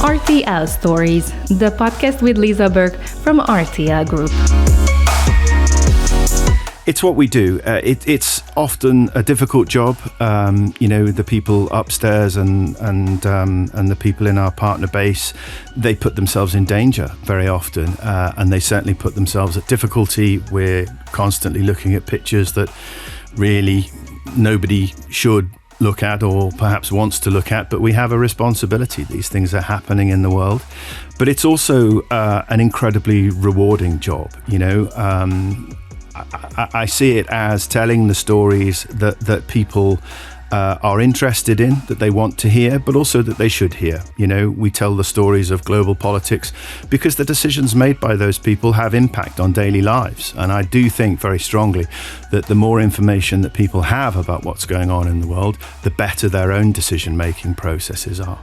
RTL Stories, the podcast with Lisa Burke from RTL Group. It's what we do. It's often a difficult job. The people upstairs and the people in our partner base, they put themselves in danger very often, and they certainly put themselves at difficulty. We're constantly looking at pictures that really nobody should look at or perhaps wants to look at, but we have a responsibility. These things are happening in the world, but it's also an incredibly rewarding job. I see it as telling the stories that people are interested in, that they want to hear, but also that they should hear. We tell the stories of global politics because the decisions made by those people have impact on daily lives. And I do think very strongly that the more information that people have about what's going on in the world, the better their own decision-making processes are.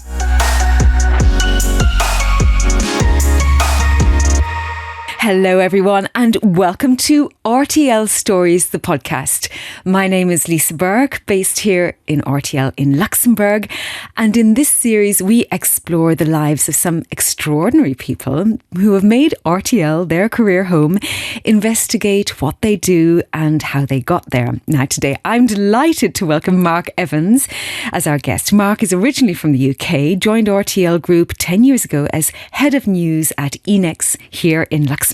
Hello everyone and welcome to RTL Stories, the podcast. My name is Lisa Burke, based here in RTL in Luxembourg, and in this series we explore the lives of some extraordinary people who have made RTL their career home, investigate what they do and how they got there. Now today I'm delighted to welcome Mark Evans as our guest. Mark is originally from the UK, joined RTL Group 10 years ago as Head of News at Enex here in Luxembourg.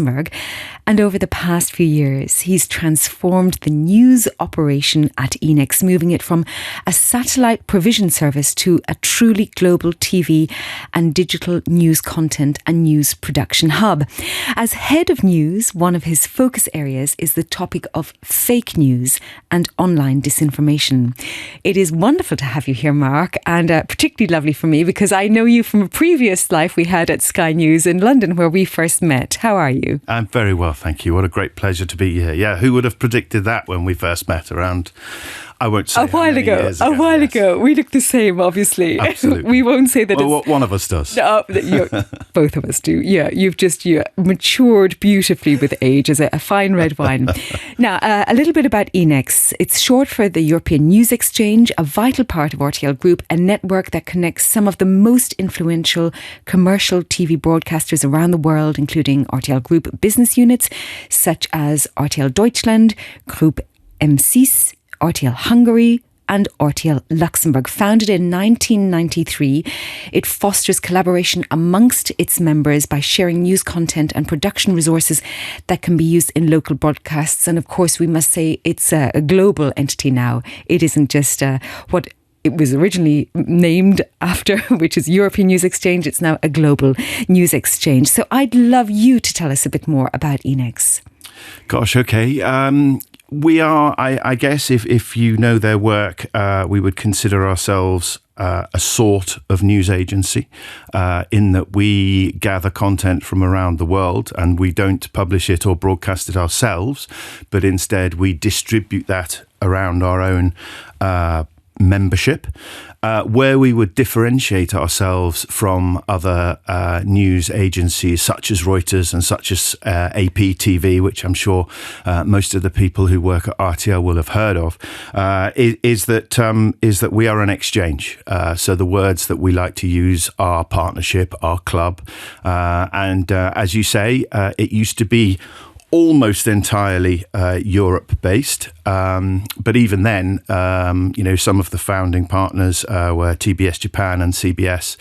And over the past few years, he's transformed the news operation at Enex, moving it from a satellite provision service to a truly global TV and digital news content and news production hub. As head of news, one of his focus areas is the topic of fake news and online disinformation. It is wonderful to have you here, Mark, and particularly lovely for me because I know you from a previous life we had at Sky News in London where we first met. How are you? I'm very well, thank you. What a great pleasure to be here. Yeah, who would have predicted that when we first met around, I won't say a while ago. We look the same, obviously. Absolutely. We won't say that. Well, one of us does. Both of us do. Yeah, you've just matured beautifully with age as a fine red wine. Now, a little bit about Enex. It's short for the European News Exchange, a vital part of RTL Group, a network that connects some of the most influential commercial TV broadcasters around the world, including RTL Group business units such as RTL Deutschland, Group M6, RTL Hungary and RTL Luxembourg. Founded in 1993, it fosters collaboration amongst its members by sharing news content and production resources that can be used in local broadcasts. And of course, we must say it's a global entity now. It isn't just what it was originally named after, which is European News Exchange. It's now a global news exchange. So I'd love you to tell us a bit more about Enex. Gosh, okay. We are, I guess, if you know their work, we would consider ourselves a sort of news agency in that we gather content from around the world and we don't publish it or broadcast it ourselves, but instead we distribute that around our own membership. Where we would differentiate ourselves from other news agencies such as Reuters and such as AP TV, which I'm sure most of the people who work at RTL will have heard of, is that we are an exchange. So the words that we like to use are partnership, our club, and as you say, it used to be almost entirely Europe-based, but even then, some of the founding partners were TBS Japan and CBS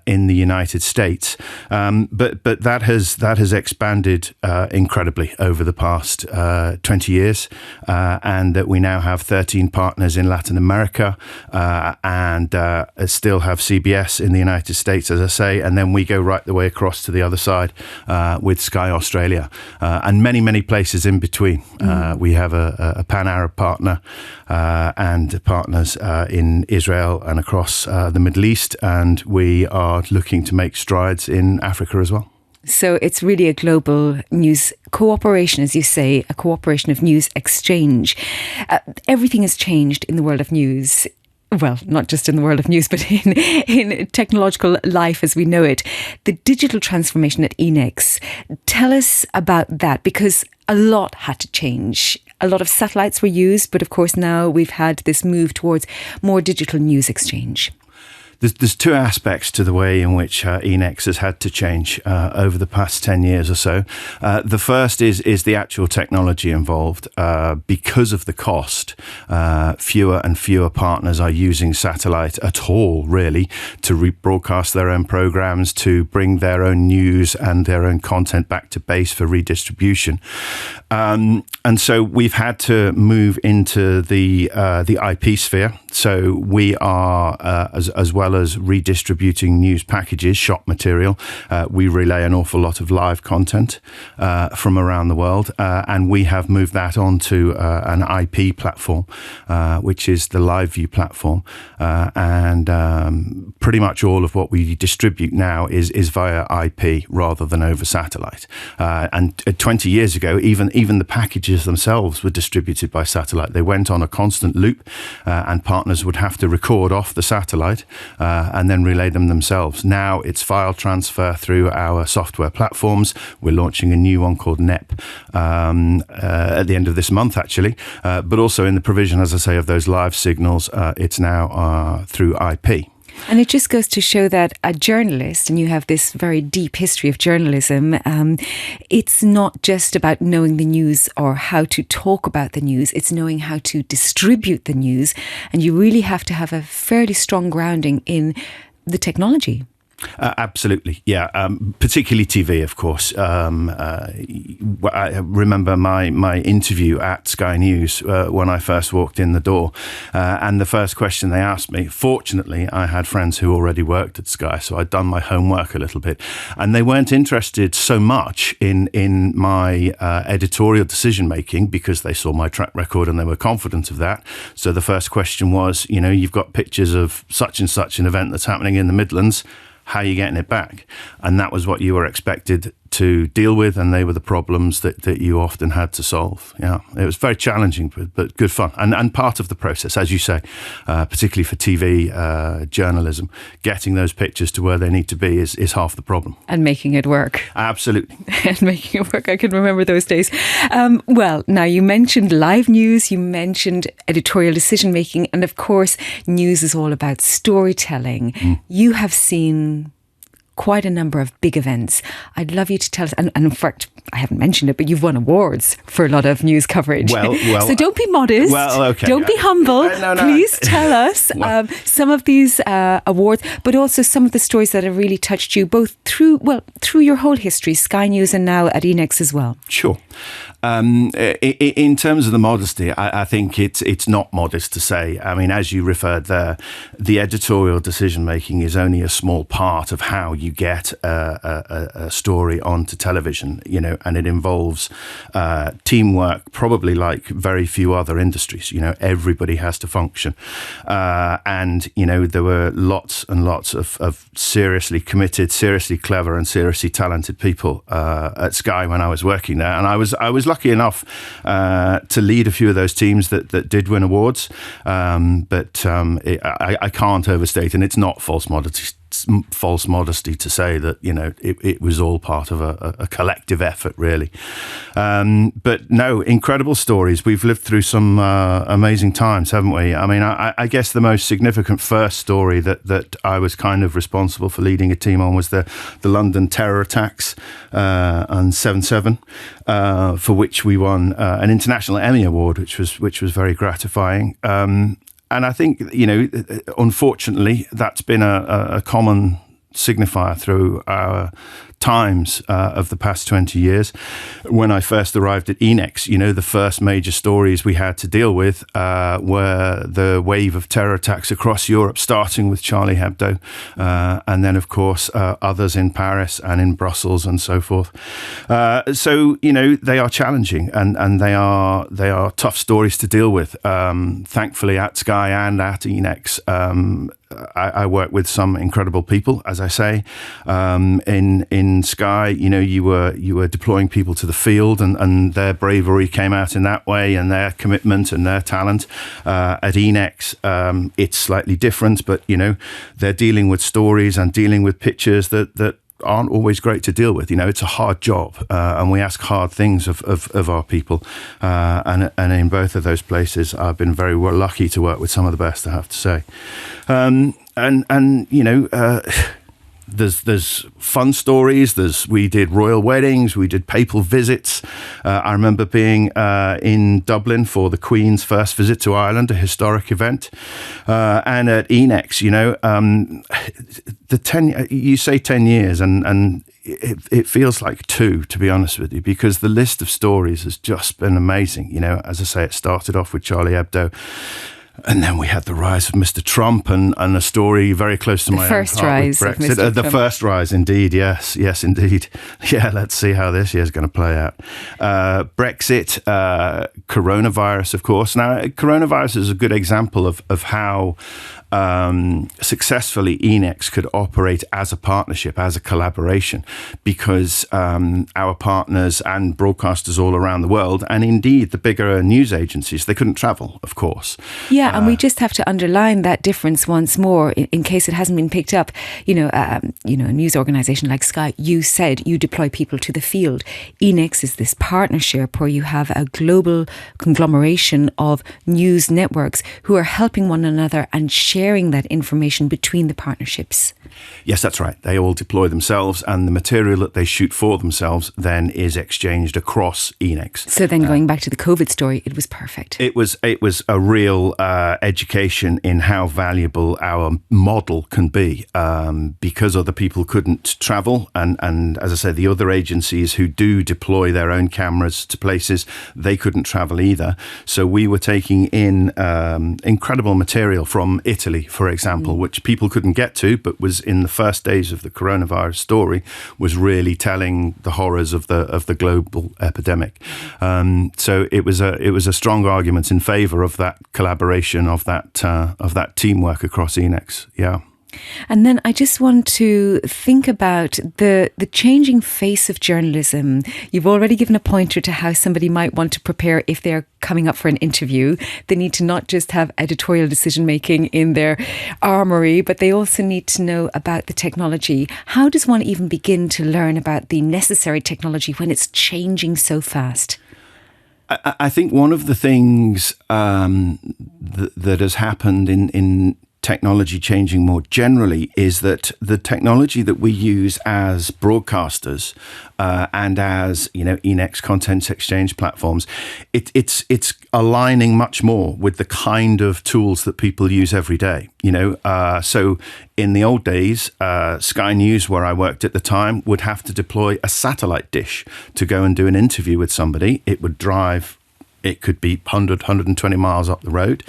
in the United States. But that has expanded incredibly over the past 20 years, and that we now have 13 partners in Latin America, and still have CBS in the United States, as I say, and then we go right the way across to the other side with Sky Australia. And many, many places in between. We have a Pan-Arab partner and partners in Israel and across the Middle East, and we are looking to make strides in Africa as well. So it's really a global news cooperation, as you say, a cooperation of news exchange. Everything has changed in the world of news. Well, not just in the world of news, but in technological life as we know it. The digital transformation at Enex. Tell us about that, because a lot had to change. A lot of satellites were used, but of course now we've had this move towards more digital news exchange. There's two aspects to the way in which Enex has had to change over the past 10 years or so. The first is the actual technology involved. Because of the cost, fewer and fewer partners are using satellite at all, really, to rebroadcast their own programs, to bring their own news and their own content back to base for redistribution. And so we've had to move into the IP sphere. So we are, as well as redistributing news packages, shop material, we relay an awful lot of live content from around the world. And we have moved that onto an IP platform, which is the LiveView platform. And pretty much all of what we distribute now is via IP rather than over satellite. And 20 years ago, even the packages themselves were distributed by satellite. They went on a constant loop, and partners would have to record off the satellite and then relay them themselves. Now it's file transfer through our software platforms. We're launching a new one called NEP at the end of this month, actually. But also in the provision, as I say, of those live signals, it's now through IP. And it just goes to show that a journalist, and you have this very deep history of journalism, it's not just about knowing the news or how to talk about the news, it's knowing how to distribute the news. And you really have to have a fairly strong grounding in the technology. Absolutely, yeah. Particularly TV, of course. I remember my interview at Sky News when I first walked in the door, and the first question they asked me. Fortunately, I had friends who already worked at Sky, so I'd done my homework a little bit, and they weren't interested so much in my editorial decision making because they saw my track record and they were confident of that. So the first question was, you've got pictures of such and such an event that's happening in the Midlands. How are you getting it back? And that was what you were expected to deal with, and they were the problems that you often had to solve. Yeah, it was very challenging, but good fun. And part of the process, as you say, particularly for TV journalism, getting those pictures to where they need to be is half the problem. And making it work. Absolutely. And making it work. I can remember those days. Well, now you mentioned live news, you mentioned editorial decision making, and of course, news is all about storytelling. You have seen quite a number of big events. I'd love you to tell us, and in fact, I haven't mentioned it, but you've won awards for a lot of news coverage. Well, so don't be modest. Well, okay. Don't be humble. No. Please tell us some of these awards, but also some of the stories that have really touched you, both through your whole history, Sky News and now at Enex as well. Sure. In terms of the modesty, I think it's not modest to say. I mean, as you referred there, the editorial decision making is only a small part of how you get a story onto television, and it involves teamwork, probably like very few other industries. Everybody has to function, and there were lots and lots of seriously committed, seriously clever, and seriously talented people at Sky when I was working there, and I was lucky enough to lead a few of those teams that did win awards, but I can't overstate, and it's not false modesty to say that it was all part of a collective effort, really. But no, incredible stories. We've lived through some amazing times, haven't we? I mean, I guess the most significant first story that I was kind of responsible for leading a team on was the London terror attacks on 7/7, for which we won an International Emmy Award, which was very gratifying. And I think, unfortunately, that's been a common signifier through our times of the past 20 years. When I first arrived at Enex, the first major stories we had to deal with were the wave of terror attacks across Europe, starting with Charlie Hebdo, and then, of course, others in Paris and in Brussels and so forth. So, they are challenging and they are tough stories to deal with. Thankfully, at Sky and at Enex, I work with some incredible people, as I say. In Sky, you were deploying people to the field, and their bravery came out in that way, and their commitment and their talent. At Enex, it's slightly different, but they're dealing with stories and dealing with pictures that aren't always great to deal with. It's a hard job, and we ask hard things of our people. And in both of those places, I've been very lucky to work with some of the best, I have to say. There's fun stories. We did royal weddings. We did papal visits. I remember being in Dublin for the Queen's first visit to Ireland, a historic event. And at Enex, you say 10 years, and it feels like 2, to be honest with you, because the list of stories has just been amazing. As I say, it started off with Charlie Hebdo. And then we had the rise of Mr. Trump and a story very close to my own heart with Brexit. The first rise, indeed. Yes, indeed. Yeah, let's see how this year's going to play out. Brexit, coronavirus, of course. Now, coronavirus is a good example of how successfully Enex could operate as a partnership, as a collaboration, because our partners and broadcasters all around the world, and indeed the bigger news agencies, they couldn't travel, of course. Yeah, and we just have to underline that difference once more in case it hasn't been picked up. A news organisation like Sky, you said you deploy people to the field. Enex is this partnership where you have a global conglomeration of news networks who are helping one another and sharing that information between the partnerships. Yes, that's right. They all deploy themselves, and the material that they shoot for themselves then is exchanged across Enex. So then going back to the COVID story, it was perfect. It was a real education in how valuable our model can be, because other people couldn't travel. And as I said, the other agencies who do deploy their own cameras to places, they couldn't travel either. So we were taking in incredible material from Italy, for example, which people couldn't get to, but was in the first days of the coronavirus story, was really telling the horrors of the global epidemic. So it was a strong argument in favour of that collaboration, of that teamwork across Enex. Yeah. And then I just want to think about the changing face of journalism. You've already given a pointer to how somebody might want to prepare if they're coming up for an interview. They need to not just have editorial decision making in their armoury, but they also need to know about the technology. How does one even begin to learn about the necessary technology when it's changing so fast? I think one of the things that has happened in technology changing more generally is that the technology that we use as broadcasters and as Enex content exchange platforms, it's aligning much more with the kind of tools that people use every day. So in the old days, Sky News, where I worked at the time, would have to deploy a satellite dish to go and do an interview with somebody. It would drive. It could be 100, 120 miles up the road.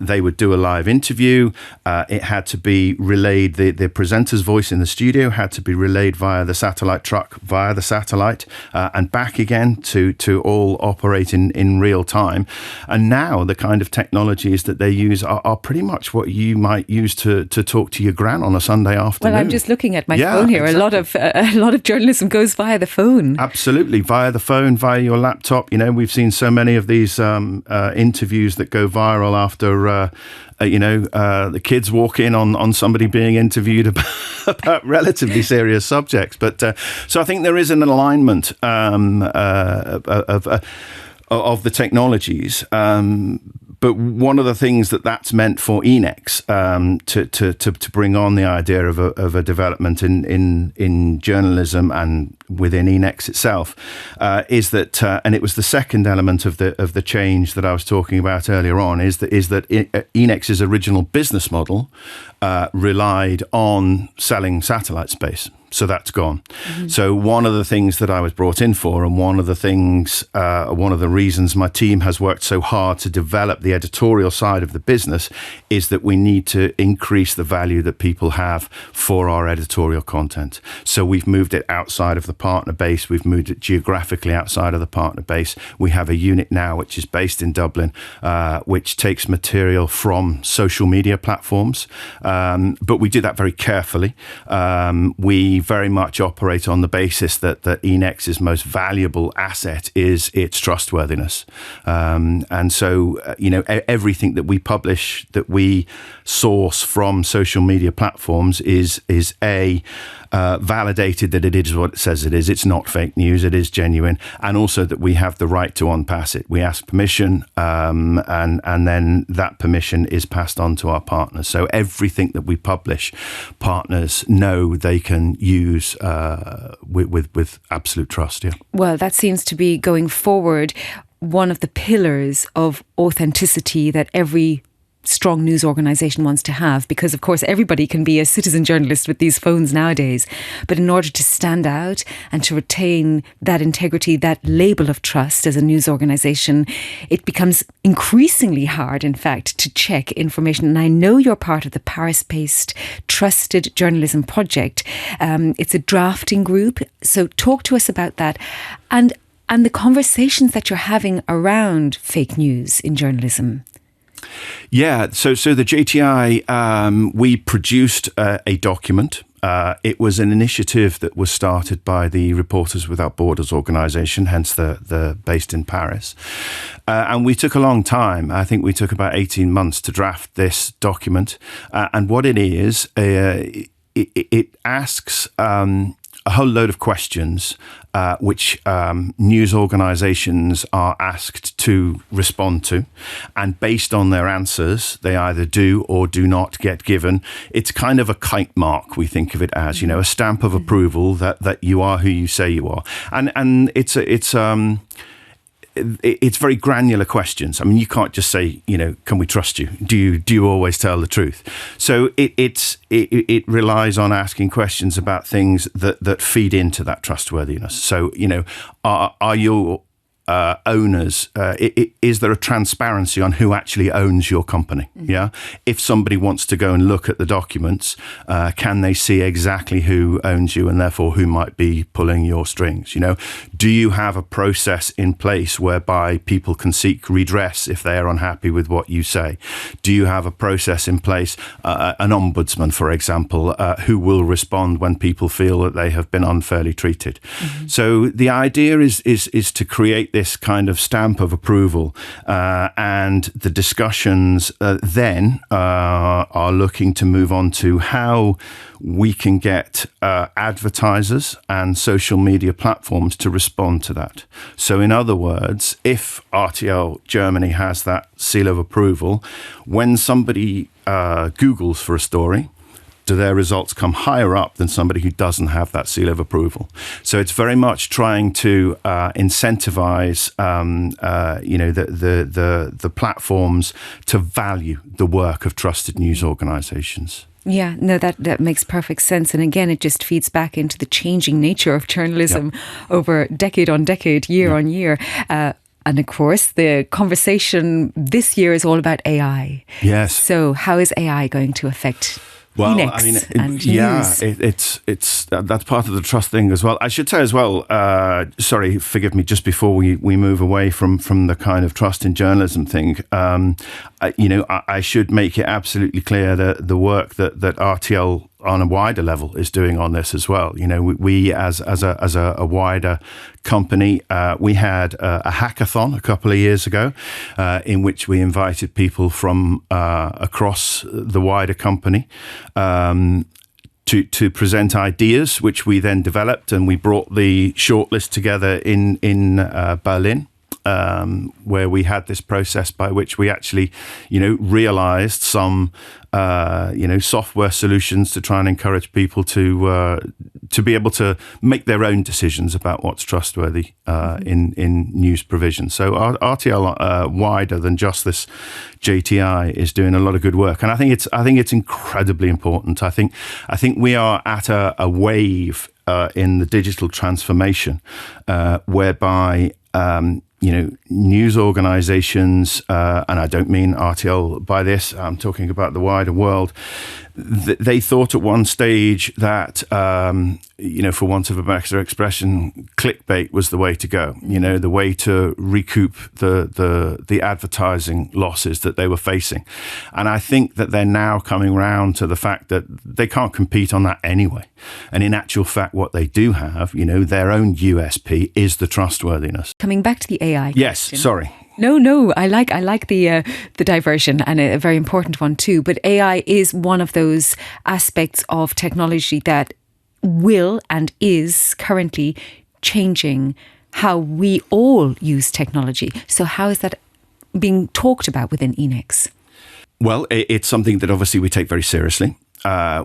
They would do a live interview. It had to be relayed. The presenter's voice in the studio had to be relayed via the satellite truck, via the satellite, and back again to all operate in real time. And now the kind of technologies that they use are pretty much what you might use to talk to your gran on a Sunday afternoon. Well, I'm just looking at my phone here. Exactly. A lot of journalism goes via the phone. Absolutely, via the phone, via your laptop. We've seen so many of these interviews that go viral after the kids walk in on somebody being interviewed about relatively serious subjects. But so I think there is an alignment of the technologies. But one of the things that's meant for Enex to bring on the idea of a development in journalism and within Enex itself is that, and it was the second element of the change that I was talking about earlier on, is that Enex's original business model relied on selling satellite space. So that's gone. Mm-hmm. So one of the things that I was brought in for, and one of the reasons my team has worked so hard to develop the editorial side of the business, is that we need to increase the value that people have for our editorial content. So we've moved it outside of the partner base. We've moved it geographically outside of the partner base. We have a unit now which is based in Dublin, which takes material from social media platforms. But we do that very carefully. We we very much operate on the basis that Enex's most valuable asset is its trustworthiness. And so, everything that we publish, that we source from social media platforms is validated that it is what it says it is. It's not fake news. It is genuine. And also that we have the right to unpass it. We ask permission, and then that permission is passed on to our partners. So everything that we publish, partners know they can use with absolute trust. Yeah. Well, that seems to be going forward one of the pillars of authenticity that every strong news organisation wants to have, because of course everybody can be a citizen journalist with these phones nowadays, but in order to stand out and to retain that integrity, that label of trust as a news organisation, it becomes increasingly hard, in fact, to check information. And I know you're part of the Paris-based Trusted Journalism Project. It's a drafting group, so talk to us about that and the conversations that you're having around fake news in journalism. Yeah, so the JTI, we produced a document. It was an initiative that was started by the Reporters Without Borders organisation, hence the based in Paris. And we took a long time. I think we took about 18 months to draft this document. And what it is, it asks a whole load of questions which news organisations are asked to respond to, and based on their answers, they either do or do not get given. It's kind of a kite mark, we think of it as, a stamp of approval that you are who you say you are, and it's very granular questions. I mean, you can't just say, can we trust you? Do you always tell the truth? So it relies on asking questions about things that feed into that trustworthiness. So, are your owners, is there a transparency on who actually owns your company? Mm-hmm. Yeah. If somebody wants to go and look at the documents, can they see exactly who owns you and therefore who might be pulling your strings? Do you have a process in place whereby people can seek redress if they are unhappy with what you say? Do you have a process in place, an ombudsman, for example, who will respond when people feel that they have been unfairly treated? Mm-hmm. So the idea is to create this kind of stamp of approval, and the discussions then are looking to move on to how we can get advertisers and social media platforms to respond to that. So in other words, if RTL Germany has that seal of approval, when somebody Googles for a story, do their results come higher up than somebody who doesn't have that seal of approval? So it's very much trying to incentivize, the platforms to value the work of trusted news organizations. Yeah, no, that makes perfect sense. And again, it just feeds back into the changing nature of journalism over decade on decade, year on year. And of course, the conversation this year is all about AI. Yes. So how is AI going to affect Enex and news? It's that's part of the trust thing as well. I should say as well, sorry, forgive me, just before we move away from the kind of trust in journalism thing, I should make it absolutely clear that the work that RTL on a wider level is doing on this as well. We as a wider company, we had a hackathon a couple of years ago in which we invited people from across the wider company to present ideas, which we then developed, and we brought the shortlist together in Berlin. Where we had this process by which we actually, realized some, software solutions to try and encourage people to be able to make their own decisions about what's trustworthy in news provision. So RTL, wider than just this JTI, is doing a lot of good work, and I think it's incredibly important. I think we are at a wave in the digital transformation whereby news organizations, and I don't mean RTL by this, I'm talking about the wider world, they thought at one stage that, for want of a better expression, clickbait was the way to go, the way to recoup the advertising losses that they were facing. And I think that they're now coming round to the fact that they can't compete on that anyway. And in actual fact, what they do have, their own USP is the trustworthiness. Coming back to the AI. Yes, question. Sorry. No, I like the diversion, and a very important one too. But AI is one of those aspects of technology that will and is currently changing how we all use technology. So how is that being talked about within Enex? Well, it's something that obviously we take very seriously.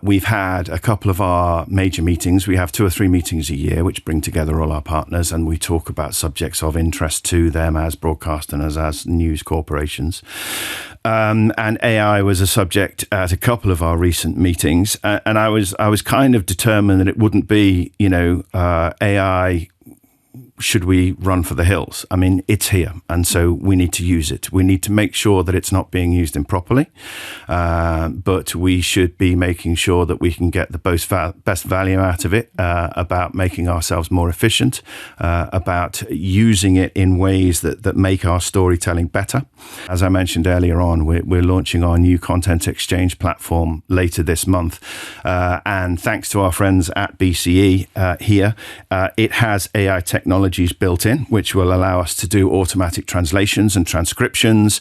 We've had a couple of our major meetings. We have 2 or 3 meetings a year, which bring together all our partners, and we talk about subjects of interest to them as broadcasters, as news corporations. And AI was a subject at a couple of our recent meetings, and I was kind of determined that it wouldn't be, AI. Should we run for the hills? I mean, it's here, and so we need to use it. We need to make sure that it's not being used improperly, but we should be making sure that we can get the best value out of it, about making ourselves more efficient, about using it in ways that make our storytelling better. As I mentioned earlier on, we're launching our new content exchange platform later this month, and thanks to our friends at BCE here, it has AI technologies built in, which will allow us to do automatic translations and transcriptions.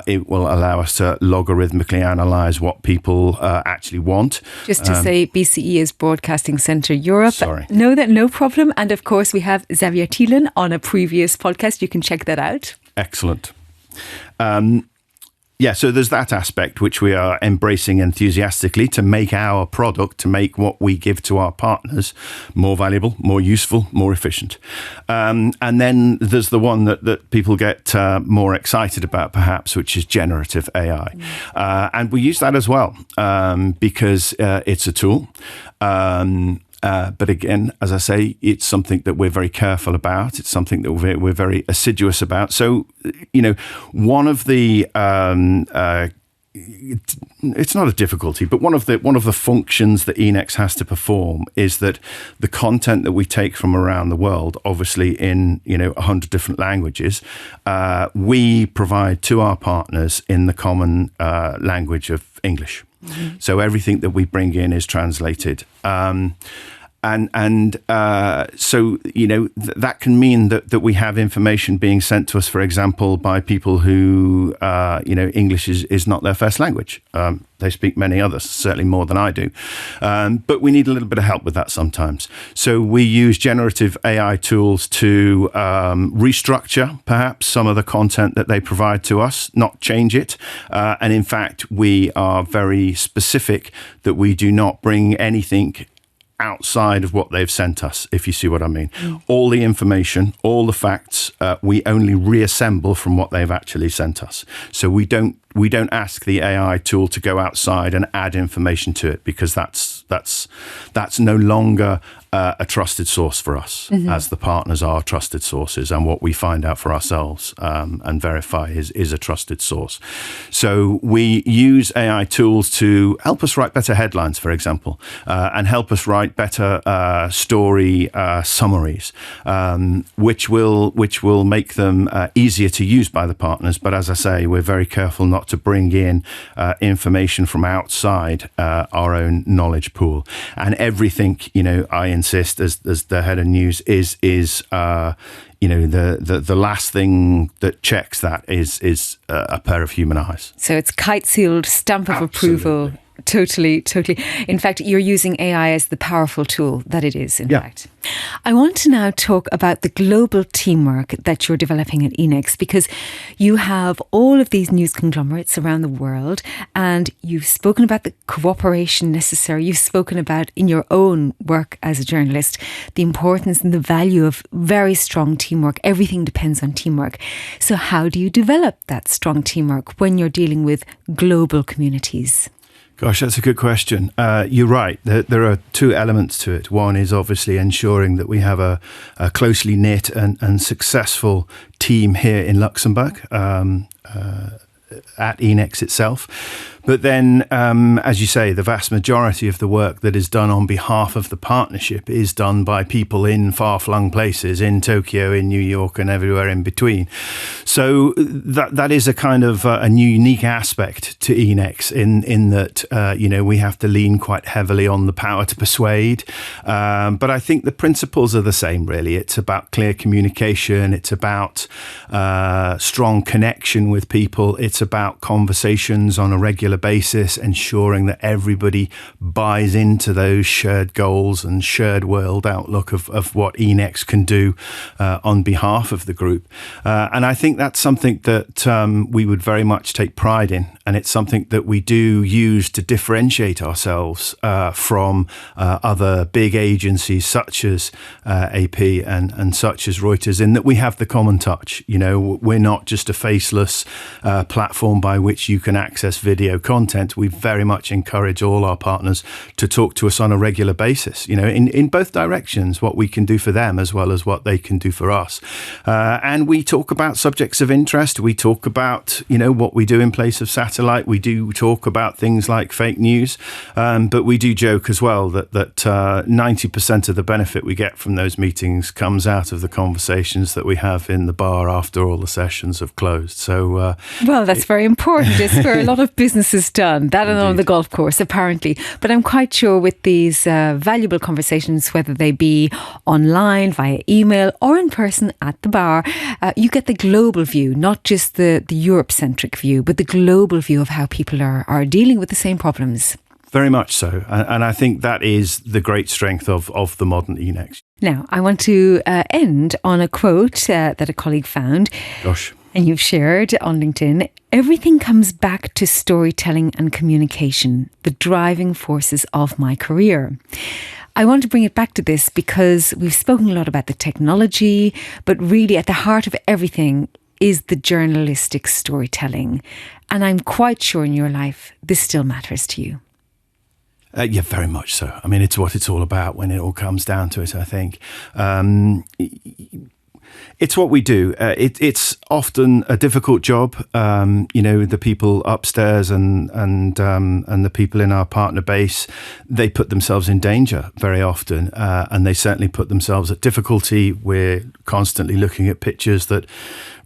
It will allow us to logarithmically analyze what people actually want. Just to say, BCE is Broadcasting Centre Europe. Sorry. No problem. And of course, we have Xavier Thielen on a previous podcast. You can check that out. Excellent. So there's that aspect which we are embracing enthusiastically to make our product, to make what we give to our partners more valuable, more useful, more efficient. And then there's the one that people get more excited about, perhaps, which is generative AI. And we use that as well because it's a tool. But again, as I say, it's something that we're very careful about. It's something that we're very assiduous about. So, one of the it's not a difficulty, but one of the functions that Enex has to perform is that the content that we take from around the world, obviously in 100 different languages, we provide to our partners in the common language of English. Mm-hmm. So everything that we bring in is translated. So that can mean that we have information being sent to us, for example, by people who English is not their first language. They speak many others, certainly more than I do. But we need a little bit of help with that sometimes. So we use generative AI tools to restructure perhaps some of the content that they provide to us, not change it. And in fact, we are very specific that we do not bring anything outside of what they've sent us, if you see what I mean. Mm. All the information, all the facts, we only reassemble from what they've actually sent us. So we don't ask the AI tool to go outside and add information to it, because that's no longer a trusted source for us, mm-hmm. as the partners are trusted sources, and what we find out for ourselves and verify is a trusted source. So we use AI tools to help us write better headlines, for example, and help us write better story summaries, which will make them easier to use by the partners. But as I say, we're very careful not to bring in information from outside our own knowledge pool. And everything, I insist, as the head of news, is the last thing that checks that is a pair of human eyes. So it's kite sealed, stamp of approval. Totally. In fact, you're using AI as the powerful tool that it is, in fact. I want to now talk about the global teamwork that you're developing at Enex, because you have all of these news conglomerates around the world, and you've spoken about the cooperation necessary. You've spoken about, in your own work as a journalist, the importance and the value of very strong teamwork. Everything depends on teamwork. So how do you develop that strong teamwork when you're dealing with global communities? Gosh, that's a good question. You're right. There are two elements to it. One is obviously ensuring that we have a closely knit and successful team here in Luxembourg at Enex itself. But then, as you say, the vast majority of the work that is done on behalf of the partnership is done by people in far-flung places, in Tokyo, in New York, and everywhere in between. So that is a kind of a unique aspect to Enex in that, we have to lean quite heavily on the power to persuade. But I think the principles are the same, really. It's about clear communication. It's about strong connection with people. It's about conversations on a regular basis, ensuring that everybody buys into those shared goals and shared world outlook of what Enex can do on behalf of the group. And I think that's something that we would very much take pride in. And it's something that we do use to differentiate ourselves from other big agencies such as AP and such as Reuters, in that we have the common touch. We're not just a faceless platform by which you can access video content. We very much encourage all our partners to talk to us on a regular basis, in both directions, what we can do for them as well as what they can do for us. And we talk about subjects of interest. We talk about, what we do in place of satellite. We do talk about things like fake news. But we do joke as well that 90% of the benefit we get from those meetings comes out of the conversations that we have in the bar after all the sessions have closed. So, well, that's very important. It's where a lot of business is done. That and on the golf course, apparently. But I'm quite sure with these valuable conversations, whether they be online, via email, or in person at the bar, you get the global view, not just the Europe-centric view, but the global view of how people are dealing with the same problems. Very much so. And I think that is the great strength of the modern Enex. Now, I want to end on a quote that a colleague found. Gosh. And you've shared on LinkedIn. Everything comes back to storytelling and communication, the driving forces of my career. I want to bring it back to this because we've spoken a lot about the technology, but really at the heart of everything is the journalistic storytelling. And I'm quite sure in your life, this still matters to you. Yeah, very much so. I mean, it's what it's all about when it all comes down to it, I think. It's what we do. It's often a difficult job. The people upstairs and the people in our partner base, they put themselves in danger very often, and they certainly put themselves at difficulty. We're constantly looking at pictures that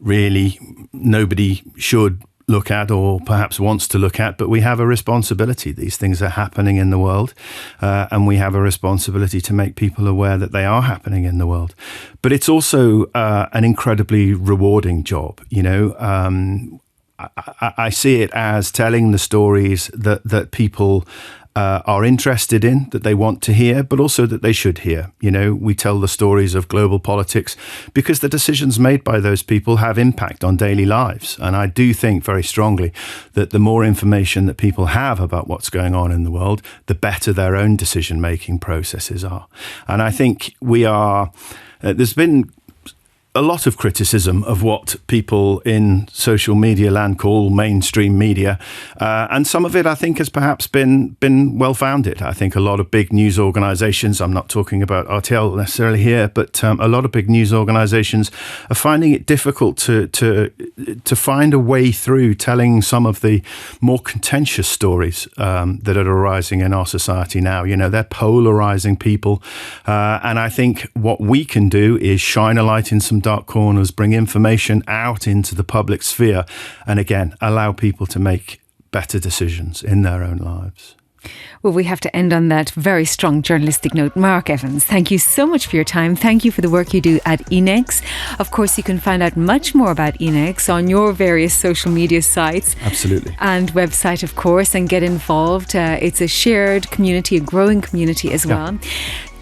really nobody should look at or perhaps wants to look at, but we have a responsibility. These things are happening in the world, and we have a responsibility to make people aware that they are happening in the world. But it's also an incredibly rewarding job. I see it as telling the stories that people are interested in, that they want to hear, but also that they should hear. We tell the stories of global politics because the decisions made by those people have impact on daily lives. And I do think very strongly that the more information that people have about what's going on in the world, the better their own decision-making processes are. And I think there's been a lot of criticism of what people in social media land call mainstream media. And some of it, I think, has perhaps been well-founded. I think a lot of big news organizations, I'm not talking about RTL necessarily here, but a lot of big news organizations are finding it difficult to find a way through telling some of the more contentious stories that are arising in our society now. They're polarizing people. And I think what we can do is shine a light in some dark corners, bring information out into the public sphere, and again, allow people to make better decisions in their own lives. Well, we have to end on that very strong journalistic note. Mark Evans, thank you so much for your time. Thank you for the work you do at Enex. Of course, you can find out much more about Enex on your various social media sites. Absolutely. And website, of course, and get involved. It's a shared community, a growing community as well. Yeah.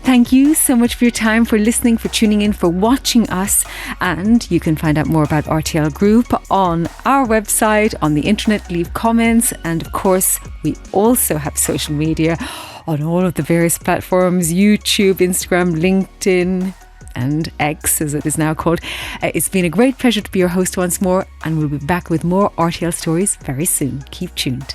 Thank you so much for your time, for listening, for tuning in, for watching us. And you can find out more about RTL Group on our website, on the internet, leave comments. And of course, we also have social media on all of the various platforms, YouTube, Instagram, LinkedIn, and X, as it is now called. It's been a great pleasure to be your host once more, and we'll be back with more RTL stories very soon. Keep tuned.